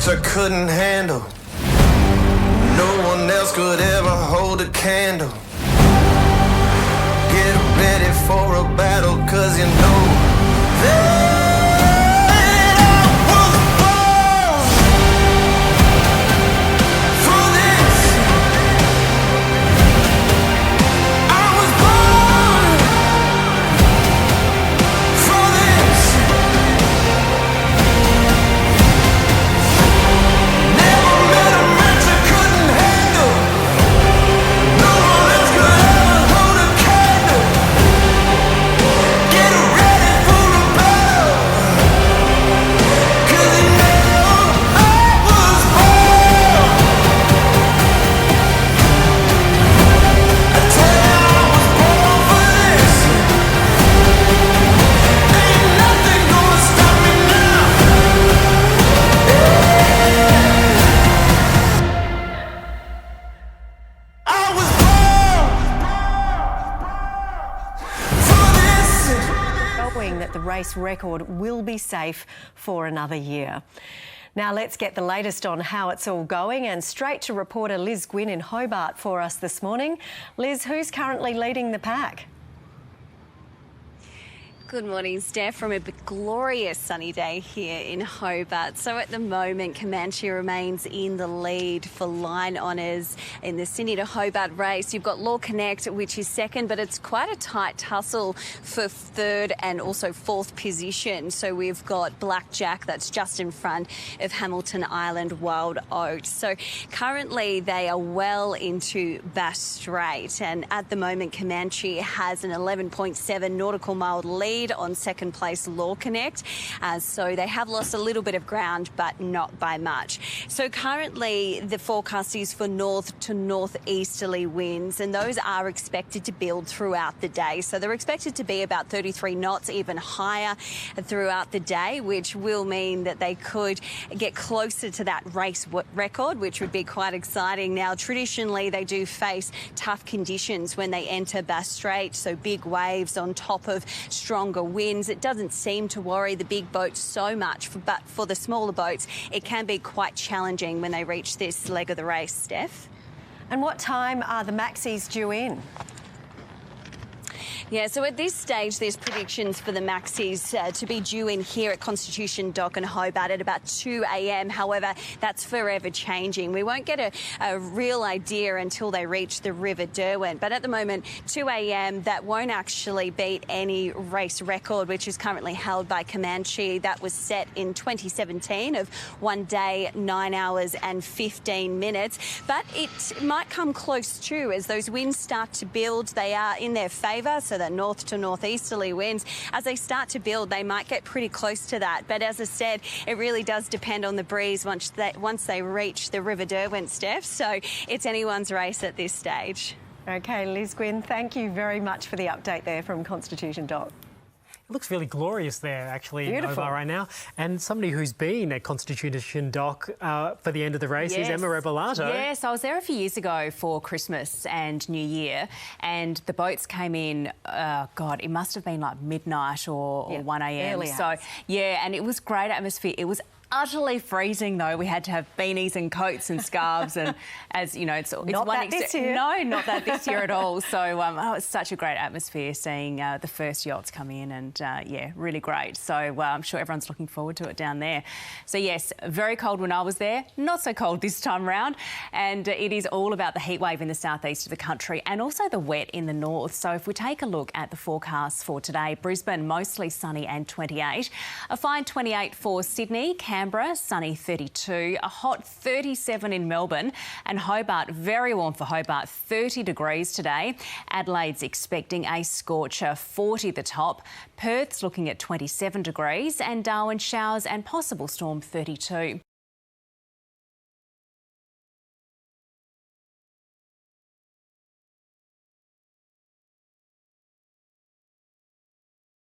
match I couldn't handle. No one else could ever hold a candle. Get ready for a battle, cause you know that that the race record will be safe for another year. Now let's get the latest on how it's all going, and straight to reporter Liz Gwynn in Hobart for us this morning. Liz, who's currently leading the pack? Good morning, Steph, from a glorious sunny day here in Hobart. So at the moment, Comanche remains in the lead for line honours in the Sydney to Hobart race. You've got Law Connect, which is second, but it's quite a tight tussle for third and also fourth position. So we've got Blackjack, that's just in front of Hamilton Island Wild Oats. So currently they are well into Bass Strait, and at the moment Comanche has an 11.7 nautical mile lead on second place Law Connect. So they have lost a little bit of ground, but not by much. So currently the forecast is for north to northeasterly winds, and those are expected to build throughout the day. So they're expected to be about 33 knots, even higher throughout the day, which will mean that they could get closer to that race record, which would be quite exciting. Now, traditionally, they do face tough conditions when they enter Bass Strait, so big waves on top of stronger winds. It doesn't seem to worry the big boats so much, but for the smaller boats, it can be quite challenging when they reach this leg of the race, Steph. And what time are the maxis due in? Yeah, so at this stage, there's predictions for the maxis to be due in here at Constitution Dock and Hobart at about 2 a.m. However, that's forever changing. We won't get a real idea until they reach the River Derwent. But at the moment, 2 a.m, that won't actually beat any race record, which is currently held by Comanche. That was set in 2017 of 1 day, 9 hours and 15 minutes. But it might come close too as those winds start to build. They are in their favour, so that north to northeasterly winds, as they start to build, they might get pretty close to that. But as I said, it really does depend on the breeze once they reach the River Derwent, Steph. So it's anyone's race at this stage. Okay, Liz Gwynn, thank you very much for the update there from Constitution Dock. It looks really glorious there, actually, Beautiful. in Hobart right now. And somebody who's been at Constitution Dock for the end of the race is Emma Rebelato. Yes, I was there a few years ago for Christmas and New Year, and the boats came in, God, it must have been like midnight or 1 a.m. Early So, hours. yeah, and it was great atmosphere. It was utterly freezing, though. We had to have beanies and coats and scarves, and as you know, it's not one that this year. No, not that this year at all. So it was such a great atmosphere seeing the first yachts come in, and yeah, really great. So I'm sure everyone's looking forward to it down there. So yes, very cold when I was there, not so cold this time round, and it is all about the heat wave in the southeast of the country and also the wet in the north. So if we take a look at the forecast for today, Brisbane mostly sunny and 28, a fine 28 for Sydney, Canberra, sunny 32, a hot 37 in Melbourne, and Hobart, very warm for Hobart, 30 degrees today. Adelaide's expecting a scorcher, 40 the top. Perth's looking at 27 degrees, and Darwin showers and possible storm 32.